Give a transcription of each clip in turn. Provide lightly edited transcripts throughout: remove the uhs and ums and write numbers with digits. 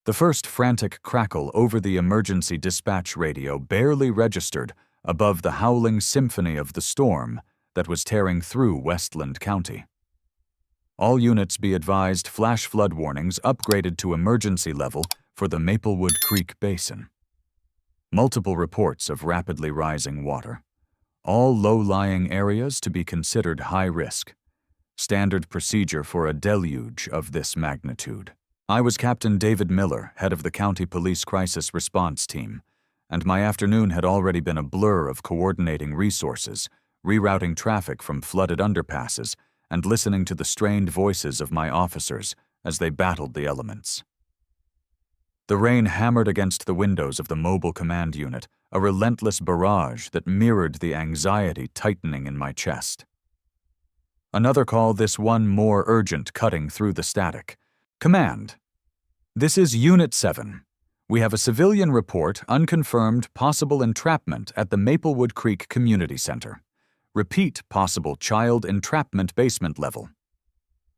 The first frantic crackle over the emergency dispatch radio barely registered above the howling symphony of the storm that was tearing through Westland County. All units be advised, flash flood warnings upgraded to emergency level for the Maplewood Creek Basin. Multiple reports of rapidly rising water. All low-lying areas to be considered high risk. Standard procedure for a deluge of this magnitude. I was Captain David Miller, head of the County Police Crisis Response Team, and my afternoon had already been a blur of coordinating resources, rerouting traffic from flooded underpasses, and listening to the strained voices of my officers as they battled the elements. The rain hammered against the windows of the mobile command unit, a relentless barrage that mirrored the anxiety tightening in my chest. Another call, this one more urgent, cutting through the static. Command. This is Unit 7. We have a civilian report, unconfirmed possible entrapment at the Maplewood Creek Community Center. Repeat possible child entrapment basement level.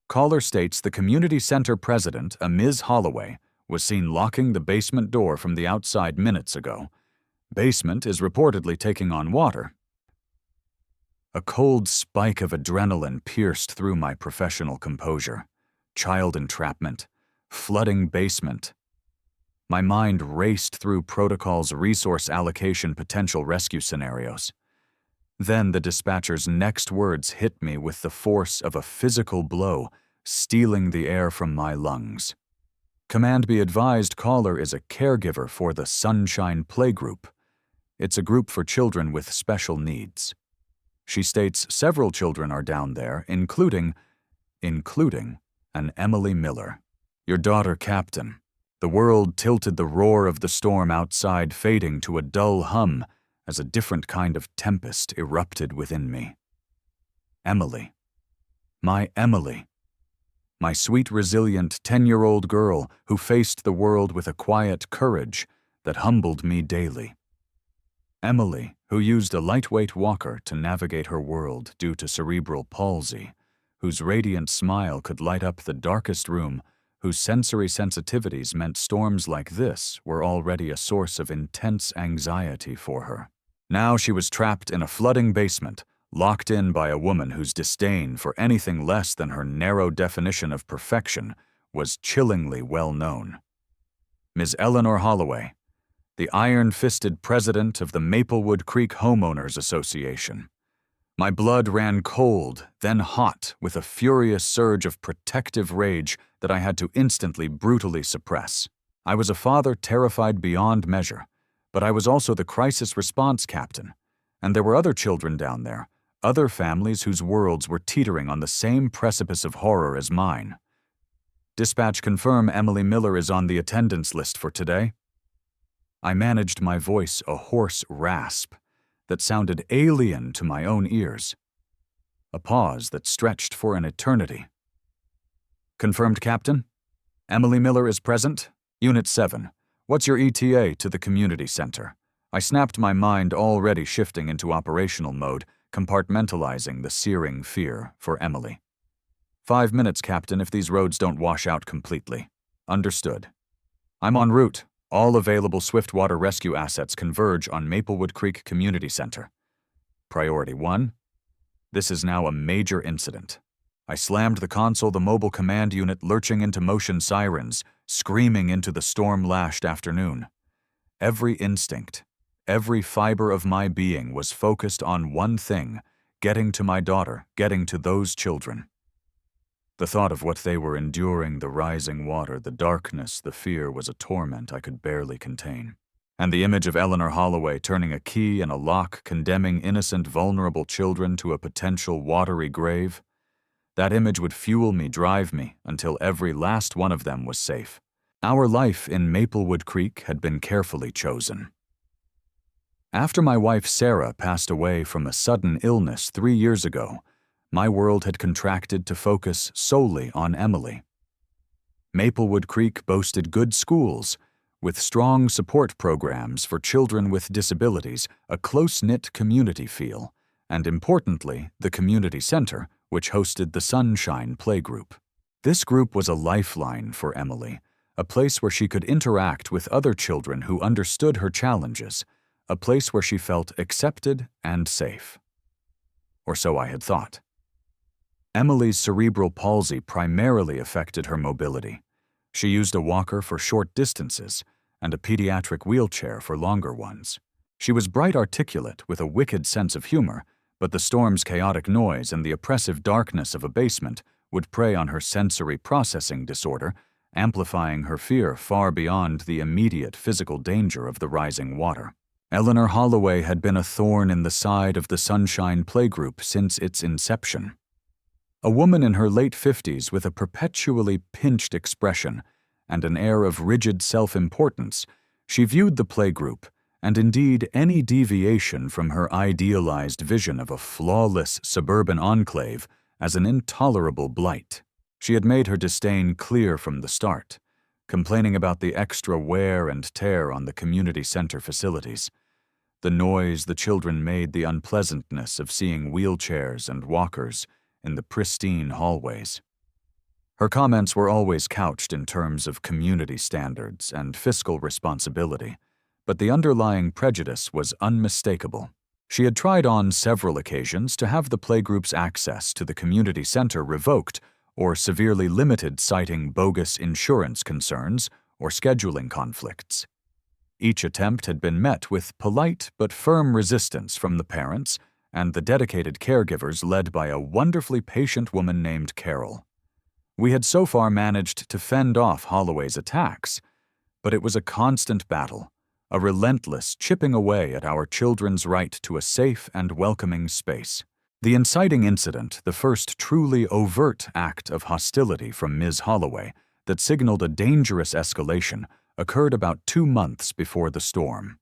Caller states the community center president, a Ms. Holloway, was seen locking the basement door from the outside minutes ago. Basement is reportedly taking on water. A cold spike of adrenaline pierced through my professional composure. Child entrapment. Flooding basement. My mind raced through protocols, resource allocation, potential rescue scenarios. Then the dispatcher's next words hit me with the force of a physical blow, stealing the air from my lungs. Command be advised, caller is a caregiver for the Sunshine Playgroup. It's a group for children with special needs. She states several children are down there, including an Emily Miller. Your daughter, Captain. The world tilted, the roar of the storm outside fading to a dull hum as a different kind of tempest erupted within me. Emily. My Emily. My sweet, resilient 10-year-old girl who faced the world with a quiet courage that humbled me daily. Emily, who used a lightweight walker to navigate her world due to cerebral palsy, whose radiant smile could light up the darkest room, whose sensory sensitivities meant storms like this were already a source of intense anxiety for her. Now she was trapped in a flooding basement, locked in by a woman whose disdain for anything less than her narrow definition of perfection was chillingly well known. Ms. Eleanor Holloway, the iron-fisted president of the Maplewood Creek Homeowners Association. My blood ran cold, then hot, with a furious surge of protective rage that I had to instantly, brutally suppress. I was a father terrified beyond measure, but I was also the crisis response captain, and there were other children down there, other families whose worlds were teetering on the same precipice of horror as mine. Dispatch confirm Emily Miller is on the attendance list for today. I managed my voice a hoarse rasp that sounded alien to my own ears. A pause that stretched for an eternity. Confirmed, Captain. Emily Miller is present. Unit 7. What's your ETA to the community center? I snapped, my mind already shifting into operational mode, compartmentalizing the searing fear for Emily. 5 minutes, Captain, if these roads don't wash out completely. Understood. I'm en route. All available swiftwater rescue assets converge on Maplewood Creek Community Center. Priority 1. This is now a major incident. I slammed the console, the mobile command unit lurching into motion, sirens, screaming into the storm-lashed afternoon. Every instinct, every fiber of my being was focused on one thing, getting to my daughter, getting to those children. The thought of what they were enduring, the rising water, the darkness, the fear, was a torment I could barely contain. And the image of Eleanor Holloway turning a key in a lock, condemning innocent, vulnerable children to a potential watery grave, that image would fuel me, drive me, until every last one of them was safe. Our life in Maplewood Creek had been carefully chosen. After my wife Sarah passed away from a sudden illness 3 years ago, my world had contracted to focus solely on Emily. Maplewood Creek boasted good schools, with strong support programs for children with disabilities, a close-knit community feel, and importantly, the community center, which hosted the Sunshine Playgroup. This group was a lifeline for Emily, a place where she could interact with other children who understood her challenges, a place where she felt accepted and safe. Or so I had thought. Emily's cerebral palsy primarily affected her mobility. She used a walker for short distances and a pediatric wheelchair for longer ones. She was bright articulate with a wicked sense of humor, but the storm's chaotic noise and the oppressive darkness of a basement would prey on her sensory processing disorder, amplifying her fear far beyond the immediate physical danger of the rising water. Eleanor Holloway had been a thorn in the side of the Sunshine Playgroup since its inception. A woman in her late 50s with a perpetually pinched expression and an air of rigid self-importance, she viewed the playgroup, and indeed any deviation from her idealized vision of a flawless suburban enclave, as an intolerable blight. She had made her disdain clear from the start, complaining about the extra wear and tear on the community center facilities, the noise the children made, the unpleasantness of seeing wheelchairs and walkers in the pristine hallways. Her comments were always couched in terms of community standards and fiscal responsibility, but the underlying prejudice was unmistakable. She had tried on several occasions to have the playgroup's access to the community center revoked or severely limited, citing bogus insurance concerns or scheduling conflicts. Each attempt had been met with polite but firm resistance from the parents and the dedicated caregivers led by a wonderfully patient woman named Carol. We had so far managed to fend off Holloway's attacks, but it was a constant battle, a relentless chipping away at our children's right to a safe and welcoming space. The inciting incident, the first truly overt act of hostility from Ms. Holloway that signaled a dangerous escalation, occurred about 2 months before the storm.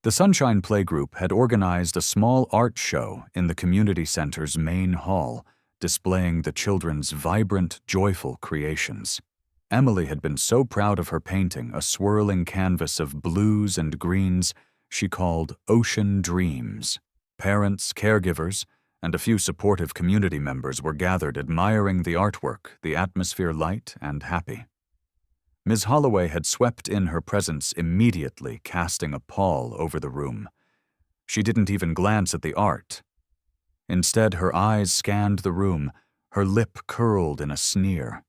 The Sunshine Playgroup had organized a small art show in the community center's main hall, displaying the children's vibrant, joyful creations. Emily had been so proud of her painting, a swirling canvas of blues and greens she called Ocean Dreams. Parents, caregivers, and a few supportive community members were gathered admiring the artwork, the atmosphere light and happy. Ms. Holloway had swept in her presence immediately, casting a pall over the room. She didn't even glance at the art. Instead, her eyes scanned the room, her lip curled in a sneer.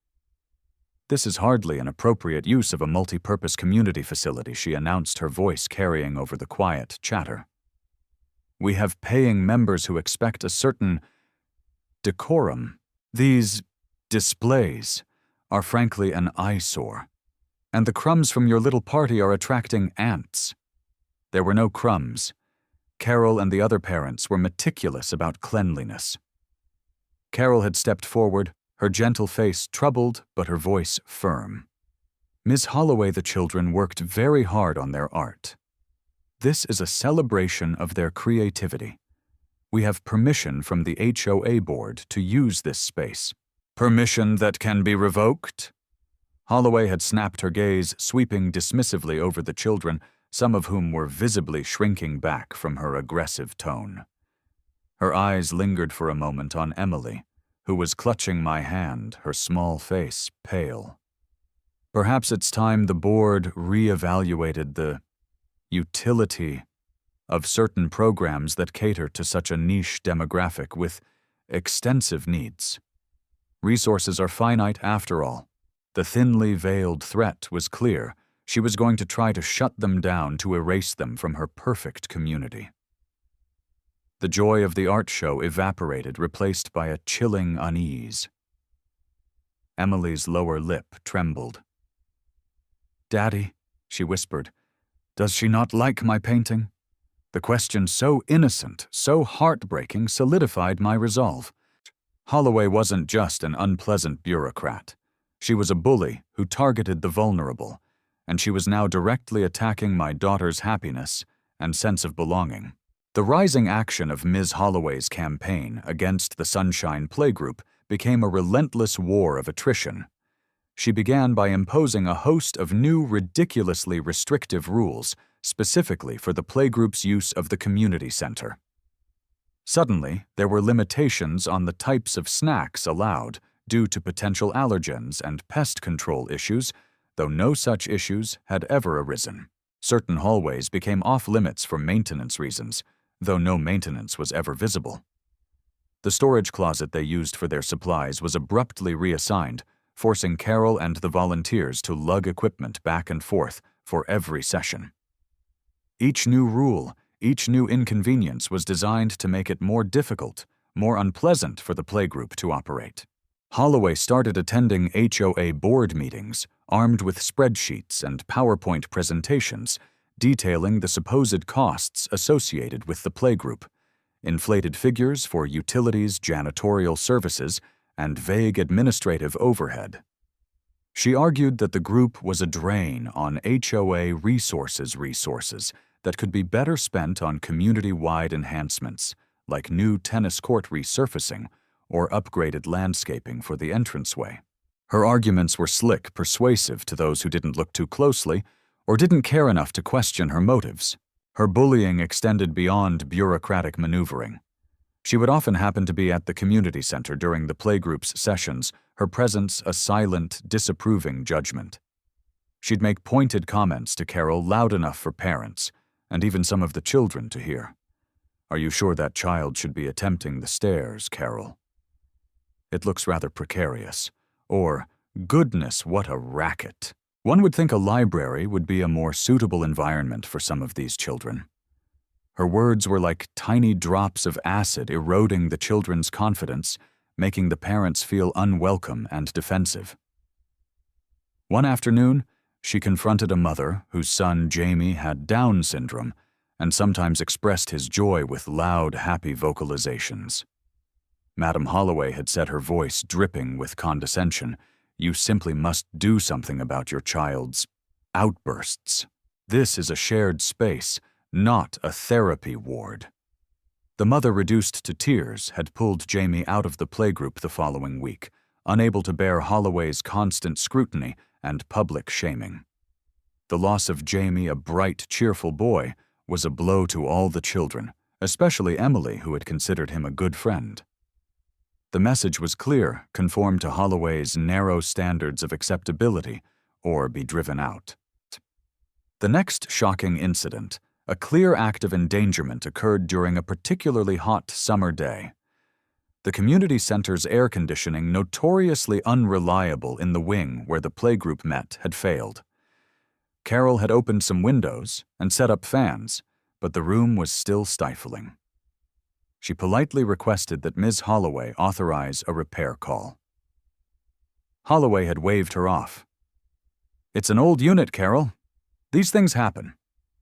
"This is hardly an appropriate use of a multi-purpose community facility," she announced, her voice carrying over the quiet chatter. "We have paying members who expect a certain decorum. These displays are frankly an eyesore, and the crumbs from your little party are attracting ants." There were no crumbs. Carol and the other parents were meticulous about cleanliness. Carol had stepped forward, her gentle face troubled but her voice firm. "Ms. Holloway, the children worked very hard on their art. This is a celebration of their creativity. We have permission from the HOA board to use this space." "Permission that can be revoked?" Holloway had snapped her gaze, sweeping dismissively over the children, some of whom were visibly shrinking back from her aggressive tone. Her eyes lingered for a moment on Emily, who was clutching my hand, her small face pale. Perhaps it's time the board re-evaluated the utility of certain programs that cater to such a niche demographic with extensive needs. Resources are finite after all. The thinly veiled threat was clear. She was going to try to shut them down, to erase them from her perfect community. The joy of the art show evaporated, replaced by a chilling unease. Emily's lower lip trembled. "Daddy," she whispered, "does she not like my painting?" The question, so innocent, so heartbreaking, solidified my resolve. Holloway wasn't just an unpleasant bureaucrat. She was a bully who targeted the vulnerable, and she was now directly attacking my daughter's happiness and sense of belonging. The rising action of Ms. Holloway's campaign against the Sunshine Playgroup became a relentless war of attrition. She began by imposing a host of new, ridiculously restrictive rules, specifically for the playgroup's use of the community center. Suddenly, there were limitations on the types of snacks allowed, due to potential allergens and pest control issues, though no such issues had ever arisen. Certain hallways became off-limits for maintenance reasons, though no maintenance was ever visible. The storage closet they used for their supplies was abruptly reassigned, forcing Carol and the volunteers to lug equipment back and forth for every session. Each new rule, each new inconvenience was designed to make it more difficult, more unpleasant for the playgroup to operate. Holloway started attending HOA board meetings, armed with spreadsheets and PowerPoint presentations detailing the supposed costs associated with the playgroup, inflated figures for utilities, janitorial services, and vague administrative overhead. She argued that the group was a drain on HOA resources that could be better spent on community-wide enhancements, like new tennis court resurfacing or upgraded landscaping for the entranceway. Her arguments were slick, persuasive to those who didn't look too closely or didn't care enough to question her motives. Her bullying extended beyond bureaucratic maneuvering. She would often happen to be at the community center during the playgroup's sessions, her presence a silent, disapproving judgment. She'd make pointed comments to Carol loud enough for parents, and even some of the children to hear. "Are you sure that child should be attempting the stairs, Carol? It looks rather precarious." Or, "Goodness, what a racket." One would think a library would be a more suitable environment for some of these children. Her words were like tiny drops of acid eroding the children's confidence, making the parents feel unwelcome and defensive. One afternoon, she confronted a mother whose son Jamie had Down syndrome and sometimes expressed his joy with loud, happy vocalizations. Madame Holloway had said, her voice dripping with condescension, "You simply must do something about your child's outbursts. This is a shared space, not a therapy ward." The mother, reduced to tears, had pulled Jamie out of the playgroup the following week, unable to bear Holloway's constant scrutiny and public shaming. The loss of Jamie, a bright, cheerful boy, was a blow to all the children, especially Emily, who had considered him a good friend. The message was clear: conform to Holloway's narrow standards of acceptability, or be driven out. The next shocking incident, a clear act of endangerment, occurred during a particularly hot summer day. The community center's air conditioning, notoriously unreliable in the wing where the playgroup met, had failed. Carol had opened some windows and set up fans, but the room was still stifling. She politely requested that Ms. Holloway authorize a repair call. Holloway had waved her off. "It's an old unit, Carol. These things happen.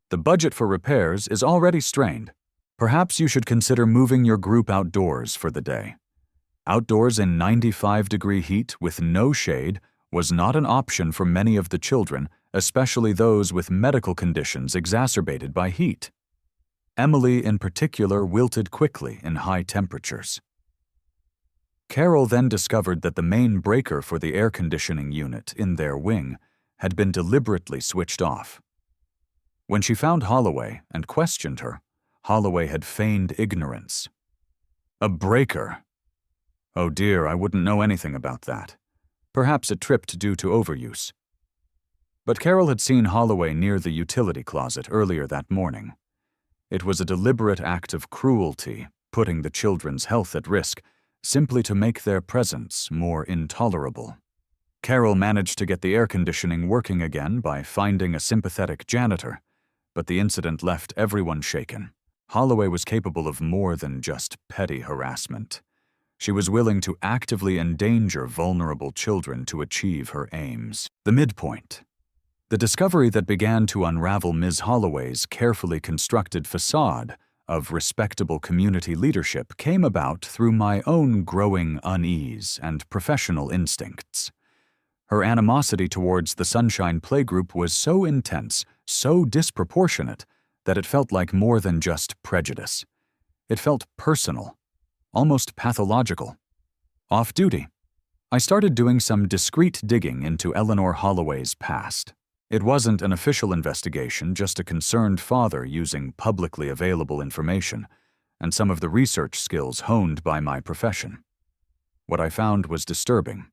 The budget for repairs is already strained. Perhaps you should consider moving your group outdoors for the day." Outdoors in 95-degree heat with no shade was not an option for many of the children, especially those with medical conditions exacerbated by heat. Emily, in particular, wilted quickly in high temperatures. Carol then discovered that the main breaker for the air conditioning unit in their wing had been deliberately switched off. When she found Holloway and questioned her, Holloway had feigned ignorance. "A breaker? Oh dear, I wouldn't know anything about that. Perhaps it tripped due to overuse." But Carol had seen Holloway near the utility closet earlier that morning. It was a deliberate act of cruelty, putting the children's health at risk, simply to make their presence more intolerable. Carol managed to get the air conditioning working again by finding a sympathetic janitor, but the incident left everyone shaken. Holloway was capable of more than just petty harassment. She was willing to actively endanger vulnerable children to achieve her aims. The midpoint. The discovery that began to unravel Ms. Holloway's carefully constructed facade of respectable community leadership came about through my own growing unease and professional instincts. Her animosity towards the Sunshine Playgroup was so intense, so disproportionate, that it felt like more than just prejudice. It felt personal, almost pathological. Off-duty, I started doing some discreet digging into Eleanor Holloway's past. It wasn't an official investigation, just a concerned father using publicly available information and some of the research skills honed by my profession. What I found was disturbing.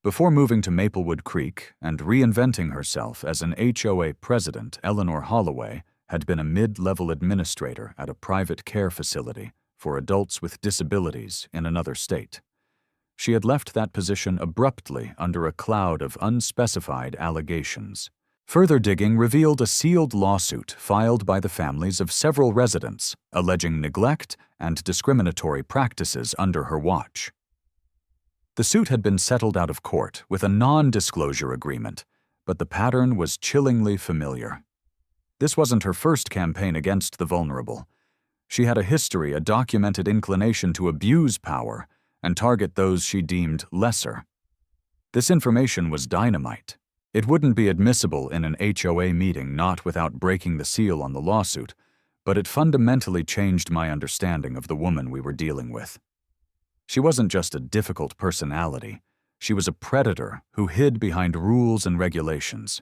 Before moving to Maplewood Creek and reinventing herself as an HOA president, Eleanor Holloway had been a mid-level administrator at a private care facility for adults with disabilities in another state. She had left that position abruptly under a cloud of unspecified allegations. Further digging revealed a sealed lawsuit filed by the families of several residents alleging neglect and discriminatory practices under her watch. The suit had been settled out of court with a non-disclosure agreement, but the pattern was chillingly familiar. This wasn't her first campaign against the vulnerable. She had a history, a documented inclination to abuse power and target those she deemed lesser. This information was dynamite. It wouldn't be admissible in an HOA meeting, not without breaking the seal on the lawsuit, but it fundamentally changed my understanding of the woman we were dealing with. She wasn't just a difficult personality. She was a predator who hid behind rules and regulations.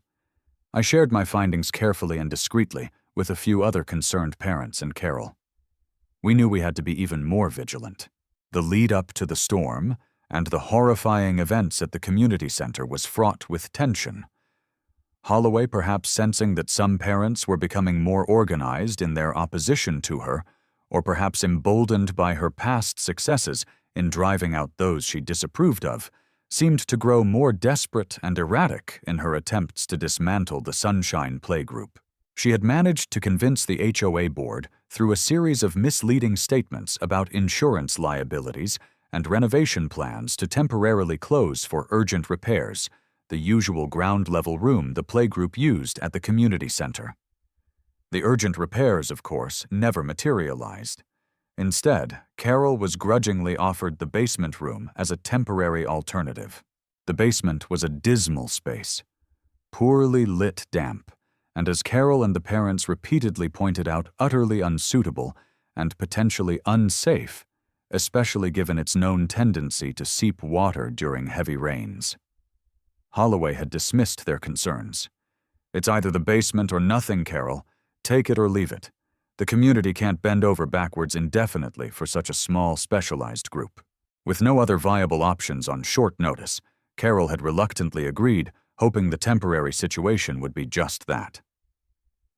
I shared my findings carefully and discreetly with a few other concerned parents and Carol. We knew we had to be even more vigilant. The lead-up to the storm and the horrifying events at the community center was fraught with tension. Holloway, perhaps sensing that some parents were becoming more organized in their opposition to her, or perhaps emboldened by her past successes in driving out those she disapproved of, seemed to grow more desperate and erratic in her attempts to dismantle the Sunshine Playgroup. She had managed to convince the HOA board through a series of misleading statements about insurance liabilities and renovation plans to temporarily close for urgent repairs, the usual ground-level room the playgroup used at the community center. The urgent repairs, of course, never materialized. Instead, Carol was grudgingly offered the basement room as a temporary alternative. The basement was a dismal space, poorly lit, damp, and as Carol and the parents repeatedly pointed out, utterly unsuitable and potentially unsafe, especially given its known tendency to seep water during heavy rains. Holloway had dismissed their concerns. "It's either the basement or nothing, Carol. Take it or leave it. The community can't bend over backwards indefinitely for such a small, specialized group." With no other viable options on short notice, Carol had reluctantly agreed, hoping the temporary situation would be just that.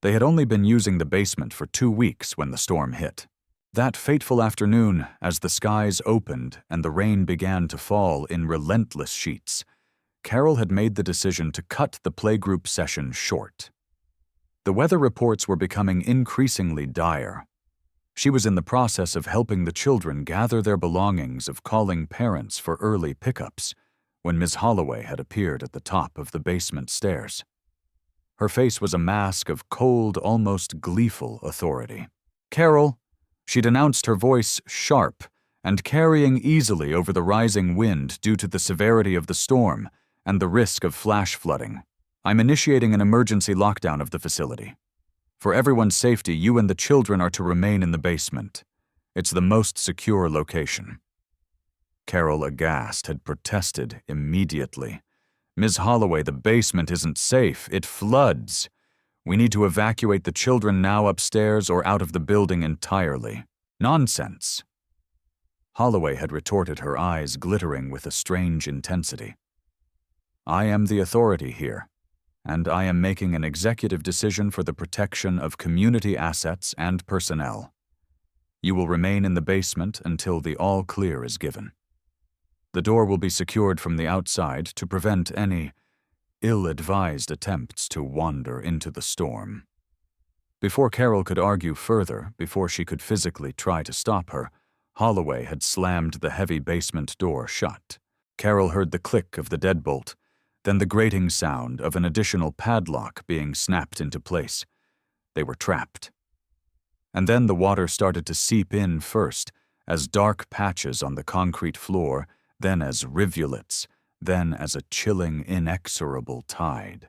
They had only been using the basement for 2 weeks when the storm hit. That fateful afternoon, as the skies opened and the rain began to fall in relentless sheets, Carol had made the decision to cut the playgroup session short. The weather reports were becoming increasingly dire. She was in the process of helping the children gather their belongings, of calling parents for early pickups, when Ms. Holloway had appeared at the top of the basement stairs. Her face was a mask of cold, almost gleeful authority. "Carol," she'd announced, her voice sharp and carrying easily over the rising wind due to the severity of the storm and the risk of flash flooding, "I'm initiating an emergency lockdown of the facility. For everyone's safety, you and the children are to remain in the basement. It's the most secure location." Carol, aghast, had protested immediately. "Ms. Holloway, the basement isn't safe. It floods. We need to evacuate the children now upstairs or out of the building entirely." "Nonsense." Holloway had retorted, her eyes glittering with a strange intensity. "I am the authority here, and I am making an executive decision for the protection of community assets and personnel. You will remain in the basement until the all-clear is given. The door will be secured from the outside to prevent any ill-advised attempts to wander into the storm." Before Carol could argue further, before she could physically try to stop her, Holloway had slammed the heavy basement door shut. Carol heard the click of the deadbolt, then the grating sound of an additional padlock being snapped into place. They were trapped. And then the water started to seep in first, as dark patches on the concrete floor, then as rivulets, then as a chilling, inexorable tide.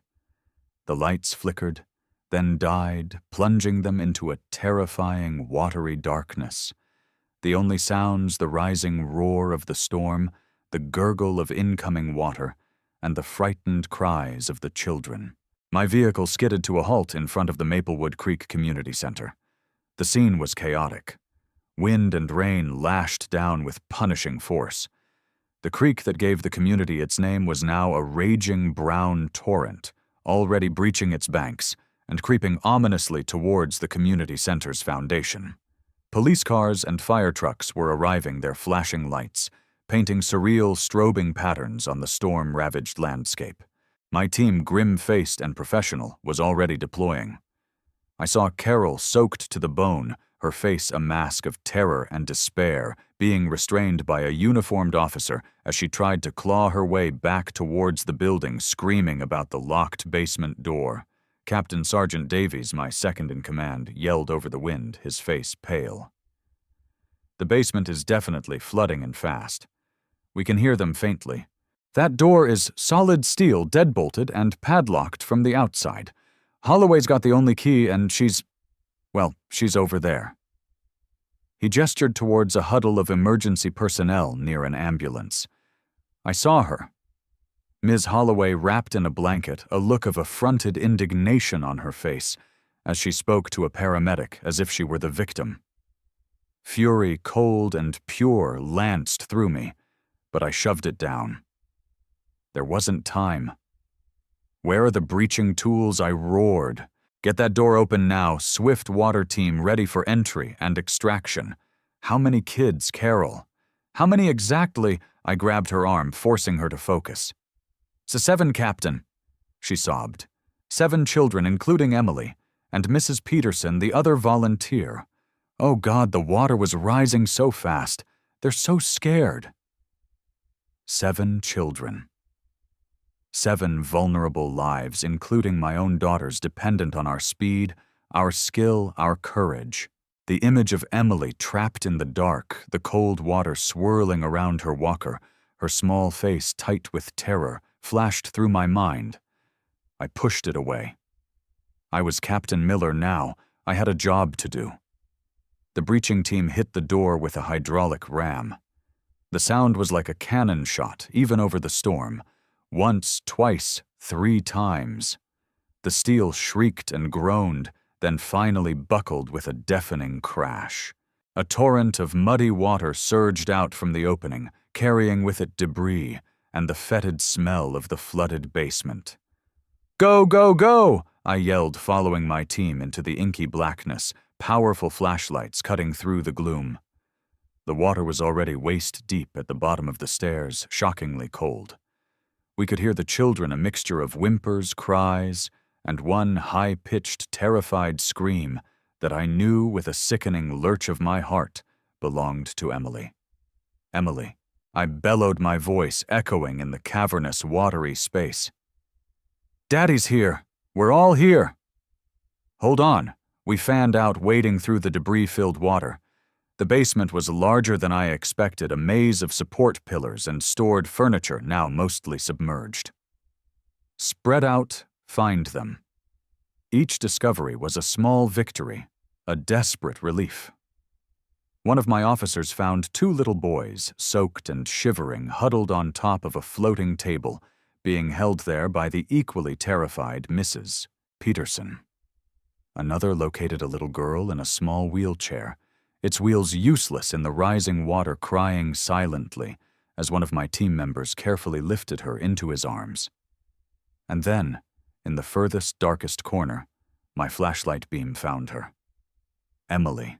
The lights flickered, then died, plunging them into a terrifying, watery darkness. The only sounds, the rising roar of the storm, the gurgle of incoming water, and the frightened cries of the children. My vehicle skidded to a halt in front of the Maplewood Creek Community Center. The scene was chaotic. Wind and rain lashed down with punishing force. The creek that gave the community its name was now a raging brown torrent, already breaching its banks and creeping ominously towards the community center's foundation. Police cars and fire trucks were arriving, their flashing lights, painting surreal, strobing patterns on the storm-ravaged landscape. My team, grim-faced and professional, was already deploying. I saw Carol soaked to the bone, her face a mask of terror and despair, being restrained by a uniformed officer as she tried to claw her way back towards the building, screaming about the locked basement door. Captain Sergeant Davies, my second-in-command, yelled over the wind, his face pale. The basement is definitely flooding and fast. We can hear them faintly. That door is solid steel, deadbolted and padlocked from the outside. Holloway's got the only key and she's over there. He gestured towards a huddle of emergency personnel near an ambulance. I saw her. Ms. Holloway, wrapped in a blanket, a look of affronted indignation on her face, as she spoke to a paramedic as if she were the victim. Fury, cold and pure, lanced through me, but I shoved it down. There wasn't time. Where are the breaching tools? I roared. Get that door open now, swift water team ready for entry and extraction. How many kids, Carol? How many exactly? I grabbed her arm, forcing her to focus. "7, Captain," she sobbed. 7 children, including Emily, and Mrs. Peterson, the other volunteer. Oh God, the water was rising so fast. They're so scared. 7 children. 7 vulnerable lives, including my own daughters, dependent on our speed, our skill, our courage. The image of Emily trapped in the dark, the cold water swirling around her walker, her small face tight with terror, flashed through my mind. I pushed it away. I was Captain Miller now. I had a job to do. The breaching team hit the door with a hydraulic ram. The sound was like a cannon shot, even over the storm. Once, twice, 3 times. The steel shrieked and groaned, then finally buckled with a deafening crash. A torrent of muddy water surged out from the opening, carrying with it debris and the fetid smell of the flooded basement. "Go, go, go!" I yelled, following my team into the inky blackness, powerful flashlights cutting through the gloom. The water was already waist-deep at the bottom of the stairs, shockingly cold. We could hear the children, a mixture of whimpers, cries, and one high-pitched, terrified scream that I knew with a sickening lurch of my heart belonged to Emily. Emily. I bellowed, my voice echoing in the cavernous, watery space. "Daddy's here. We're all here." "Hold on." We fanned out, wading through the debris-filled water. The basement was larger than I expected, a maze of support pillars and stored furniture now mostly submerged. Spread out, find them. Each discovery was a small victory, a desperate relief. One of my officers found 2 little boys, soaked and shivering, huddled on top of a floating table, being held there by the equally terrified Mrs. Peterson. Another located a little girl in a small wheelchair, its wheels useless in the rising water, crying silently as one of my team members carefully lifted her into his arms. And then, in the furthest, darkest corner, my flashlight beam found her. Emily.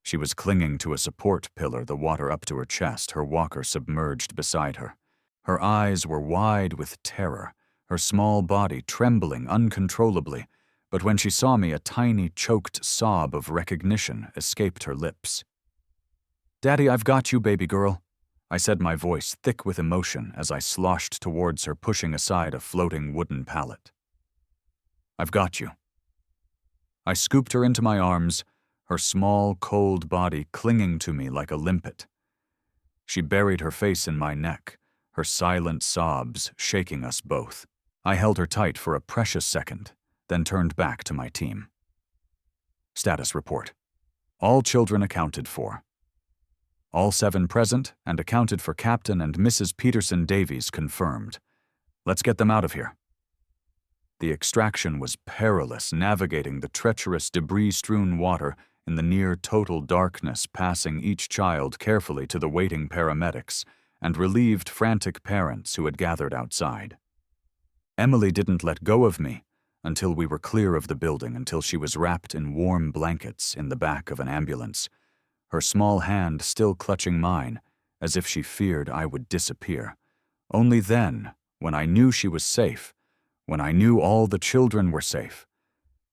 She was clinging to a support pillar, the water up to her chest, her walker submerged beside her. Her eyes were wide with terror, her small body trembling uncontrollably, but when she saw me, a tiny, choked sob of recognition escaped her lips. "Daddy, I've got you, baby girl," I said, my voice thick with emotion as I sloshed towards her, pushing aside a floating wooden pallet. "I've got you." I scooped her into my arms, her small, cold body clinging to me like a limpet. She buried her face in my neck, her silent sobs shaking us both. I held her tight for a precious second, then turned back to my team. Status report. All children accounted for. All 7 present and accounted for. Captain and Mrs. Peterson Davies confirmed. Let's get them out of here. The extraction was perilous, navigating the treacherous, debris-strewn water in the near-total darkness, passing each child carefully to the waiting paramedics, and relieved frantic parents who had gathered outside. Emily didn't let go of me until we were clear of the building, until she was wrapped in warm blankets in the back of an ambulance, her small hand still clutching mine, as if she feared I would disappear. Only then, when I knew she was safe, when I knew all the children were safe,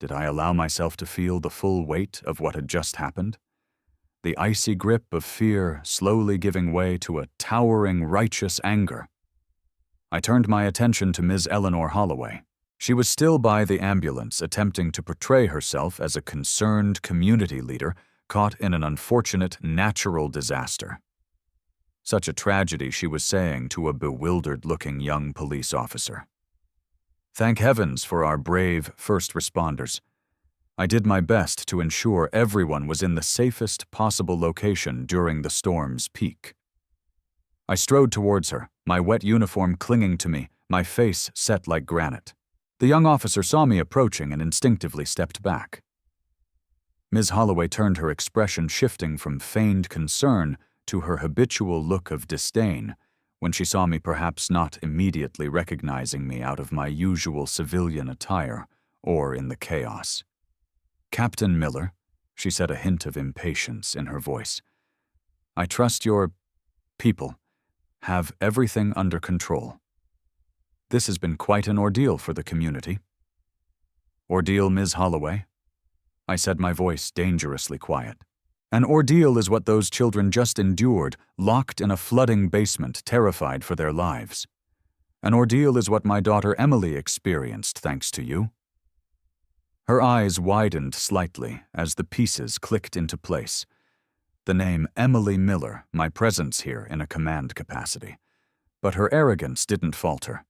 did I allow myself to feel the full weight of what had just happened. The icy grip of fear slowly giving way to a towering righteous anger. I turned my attention to Ms. Eleanor Holloway. She was still by the ambulance, attempting to portray herself as a concerned community leader caught in an unfortunate natural disaster. Such a tragedy, she was saying to a bewildered-looking young police officer. Thank heavens for our brave first responders. I did my best to ensure everyone was in the safest possible location during the storm's peak. I strode towards her, my wet uniform clinging to me, my face set like granite. The young officer saw me approaching and instinctively stepped back. Ms. Holloway turned, her expression shifting from feigned concern to her habitual look of disdain when she saw me, perhaps not immediately recognizing me out of my usual civilian attire or in the chaos. Captain Miller, she said, a hint of impatience in her voice. I trust your people have everything under control. This has been quite an ordeal for the community. Ordeal, Ms. Holloway? I said, my voice dangerously quiet. An ordeal is what those children just endured, locked in a flooding basement, terrified for their lives. An ordeal is what my daughter Emily experienced, thanks to you. Her eyes widened slightly as the pieces clicked into place. The name Emily Miller, my presence here in a command capacity. But her arrogance didn't falter.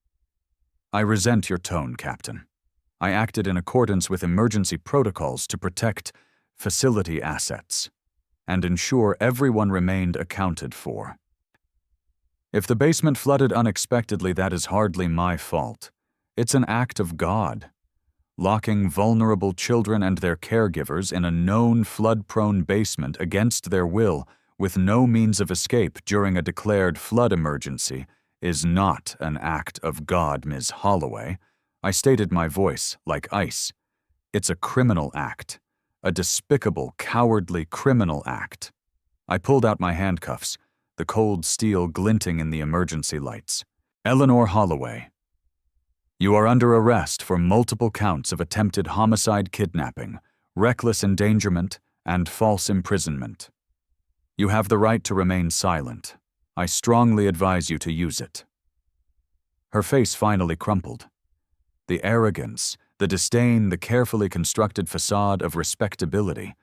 I resent your tone, Captain. I acted in accordance with emergency protocols to protect facility assets and ensure everyone remained accounted for. If the basement flooded unexpectedly, that is hardly my fault. It's an act of God. Locking vulnerable children and their caregivers in a known flood-prone basement against their will with no means of escape during a declared flood emergency is not an act of God, Ms. Holloway. I stated, my voice like ice. It's a criminal act. A despicable, cowardly criminal act. I pulled out my handcuffs, the cold steel glinting in the emergency lights. Eleanor Holloway, you are under arrest for multiple counts of attempted homicide, kidnapping, reckless endangerment, and false imprisonment. You have the right to remain silent. I strongly advise you to use it. Her face finally crumpled. The arrogance, the disdain, the carefully constructed facade of respectability,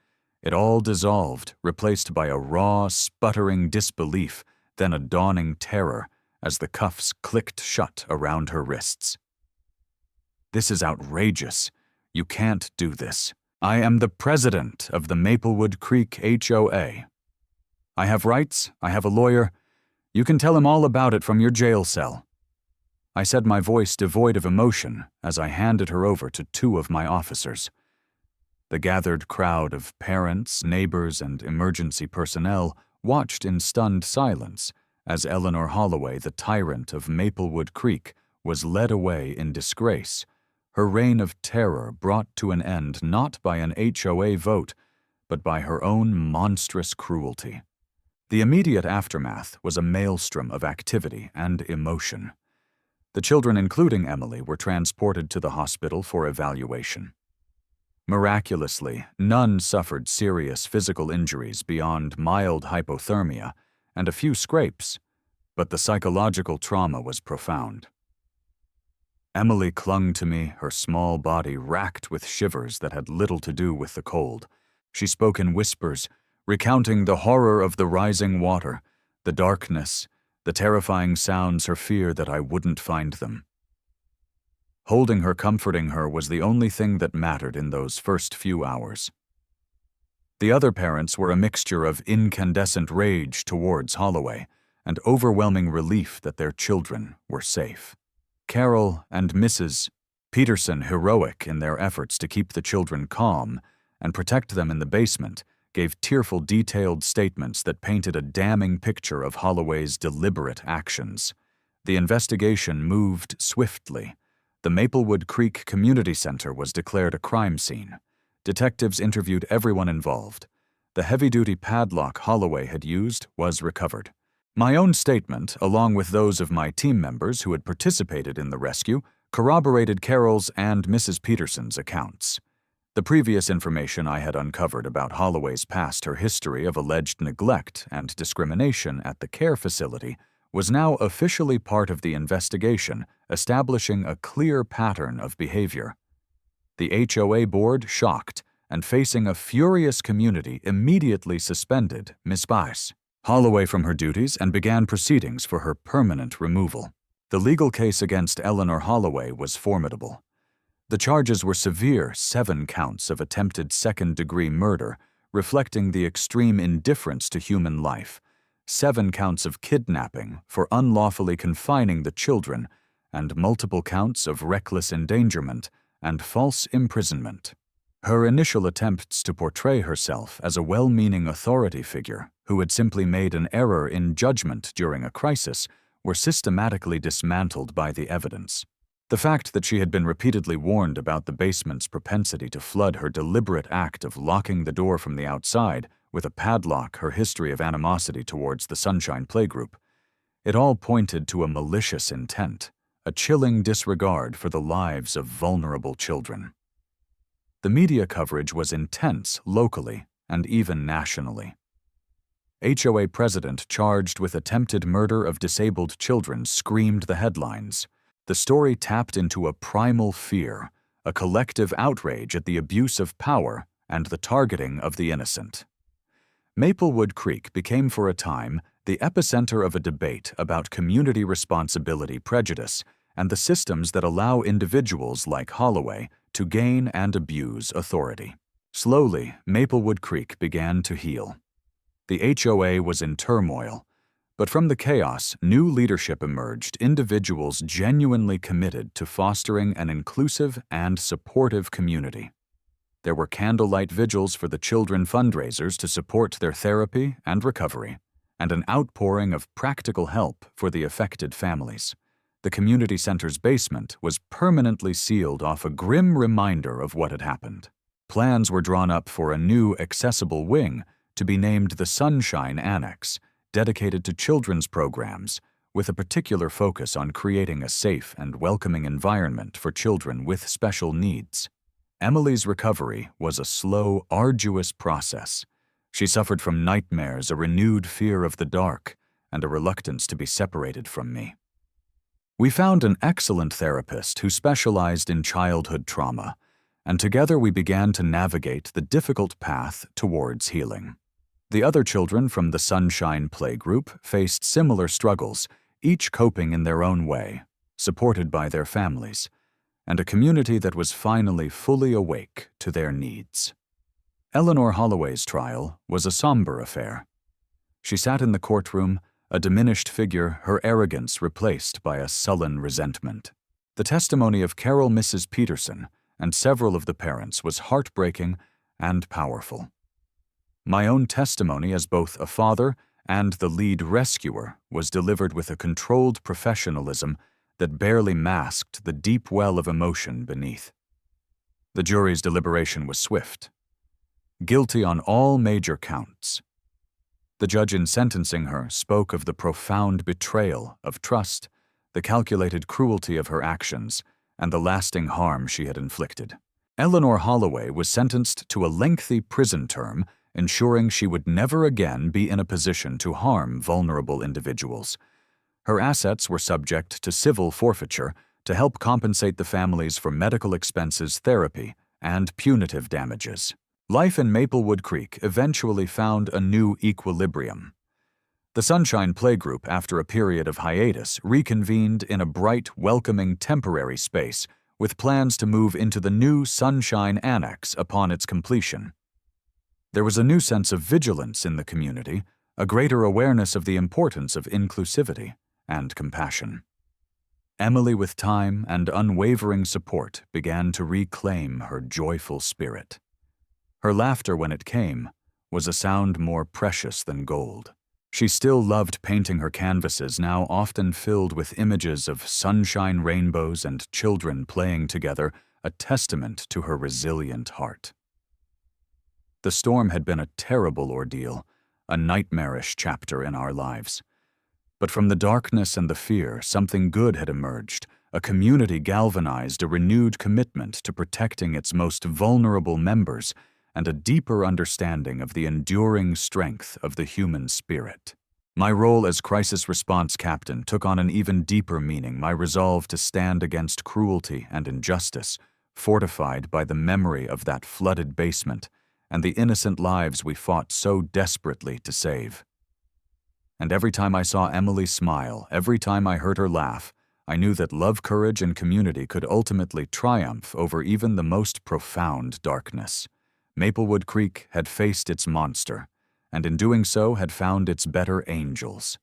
it all dissolved, replaced by a raw, sputtering disbelief, then a dawning terror as the cuffs clicked shut around her wrists. This is outrageous. You can't do this. I am the president of the Maplewood Creek HOA. I have rights, I have a lawyer. You can tell him all about it from your jail cell. I said, my voice devoid of emotion, as I handed her over to two of my officers. The gathered crowd of parents, neighbors, and emergency personnel watched in stunned silence as Eleanor Holloway, the tyrant of Maplewood Creek, was led away in disgrace, her reign of terror brought to an end not by an HOA vote, but by her own monstrous cruelty. The immediate aftermath was a maelstrom of activity and emotion. The children, including Emily, were transported to the hospital for evaluation. Miraculously, none suffered serious physical injuries beyond mild hypothermia and a few scrapes, but the psychological trauma was profound. Emily clung to me, her small body racked with shivers that had little to do with the cold. She spoke in whispers, recounting the horror of the rising water, the darkness, the terrifying sounds, her fear that I wouldn't find them. Holding her, comforting her, was the only thing that mattered in those first few hours. The other parents were a mixture of incandescent rage towards Holloway and overwhelming relief that their children were safe. Carol and Mrs. Peterson, heroic in their efforts to keep the children calm and protect them in the basement, gave tearful, detailed statements that painted a damning picture of Holloway's deliberate actions. The investigation moved swiftly. The Maplewood Creek Community Center was declared a crime scene. Detectives interviewed everyone involved. The heavy-duty padlock Holloway had used was recovered. My own statement, along with those of my team members who had participated in the rescue, corroborated Carol's and Mrs. Peterson's accounts. The previous information I had uncovered about Holloway's past, her history of alleged neglect and discrimination at the care facility, was now officially part of the investigation, establishing a clear pattern of behavior. The HOA board, shocked and facing a furious community, immediately suspended Miss Holloway from her duties and began proceedings for her permanent removal. The legal case against Eleanor Holloway was formidable. The charges were severe: 7 counts of attempted second-degree murder, reflecting the extreme indifference to human life, 7 counts of kidnapping for unlawfully confining the children, and multiple counts of reckless endangerment and false imprisonment. Her initial attempts to portray herself as a well-meaning authority figure who had simply made an error in judgment during a crisis were systematically dismantled by the evidence. The fact that she had been repeatedly warned about the basement's propensity to flood, her deliberate act of locking the door from the outside with a padlock, her history of animosity towards the Sunshine Playgroup, it all pointed to a malicious intent, a chilling disregard for the lives of vulnerable children. The media coverage was intense locally and even nationally. HOA president charged with attempted murder of disabled children screamed the headlines. The story tapped into a primal fear, a collective outrage at the abuse of power and the targeting of the innocent. Maplewood Creek became for a time the epicenter of a debate about community responsibility, prejudice, and the systems that allow individuals like Holloway to gain and abuse authority. Slowly, Maplewood Creek began to heal. The HOA was in turmoil, but from the chaos, new leadership emerged, individuals genuinely committed to fostering an inclusive and supportive community. There were candlelight vigils for the children, fundraisers to support their therapy and recovery, and an outpouring of practical help for the affected families. The community center's basement was permanently sealed off, a grim reminder of what had happened. Plans were drawn up for a new accessible wing to be named the Sunshine Annex, dedicated to children's programs, with a particular focus on creating a safe and welcoming environment for children with special needs. Emily's recovery was a slow, arduous process. She suffered from nightmares, a renewed fear of the dark, and a reluctance to be separated from me. We found an excellent therapist who specialized in childhood trauma, and together we began to navigate the difficult path towards healing. The other children from the Sunshine Playgroup faced similar struggles, each coping in their own way, supported by their families, and a community that was finally fully awake to their needs. Eleanor Holloway's trial was a somber affair. She sat in the courtroom, a diminished figure, her arrogance replaced by a sullen resentment. The testimony of Carol, Mrs. Peterson, and several of the parents was heartbreaking and powerful. My own testimony as both a father and the lead rescuer was delivered with a controlled professionalism that barely masked the deep well of emotion beneath. The jury's deliberation was swift. Guilty on all major counts. The judge, in sentencing her, spoke of the profound betrayal of trust, the calculated cruelty of her actions, and the lasting harm she had inflicted. Eleanor Holloway was sentenced to a lengthy prison term, ensuring she would never again be in a position to harm vulnerable individuals. Her assets were subject to civil forfeiture to help compensate the families for medical expenses, therapy, and punitive damages. Life in Maplewood Creek eventually found a new equilibrium. The Sunshine Playgroup, after a period of hiatus, reconvened in a bright, welcoming temporary space with plans to move into the new Sunshine Annex upon its completion. There was a new sense of vigilance in the community, a greater awareness of the importance of inclusivity and compassion. Emily, with time and unwavering support, began to reclaim her joyful spirit. Her laughter, when it came, was a sound more precious than gold. She still loved painting her canvases, now often filled with images of sunshine, rainbows, and children playing together, a testament to her resilient heart. The storm had been a terrible ordeal, a nightmarish chapter in our lives. But from the darkness and the fear, something good had emerged. A community galvanized, a renewed commitment to protecting its most vulnerable members, and a deeper understanding of the enduring strength of the human spirit. My role as crisis response captain took on an even deeper meaning, my resolve to stand against cruelty and injustice, fortified by the memory of that flooded basement and the innocent lives we fought so desperately to save. And every time I saw Emily smile, every time I heard her laugh, I knew that love, courage, and community could ultimately triumph over even the most profound darkness. Maplewood Creek had faced its monster, and in doing so had found its better angels.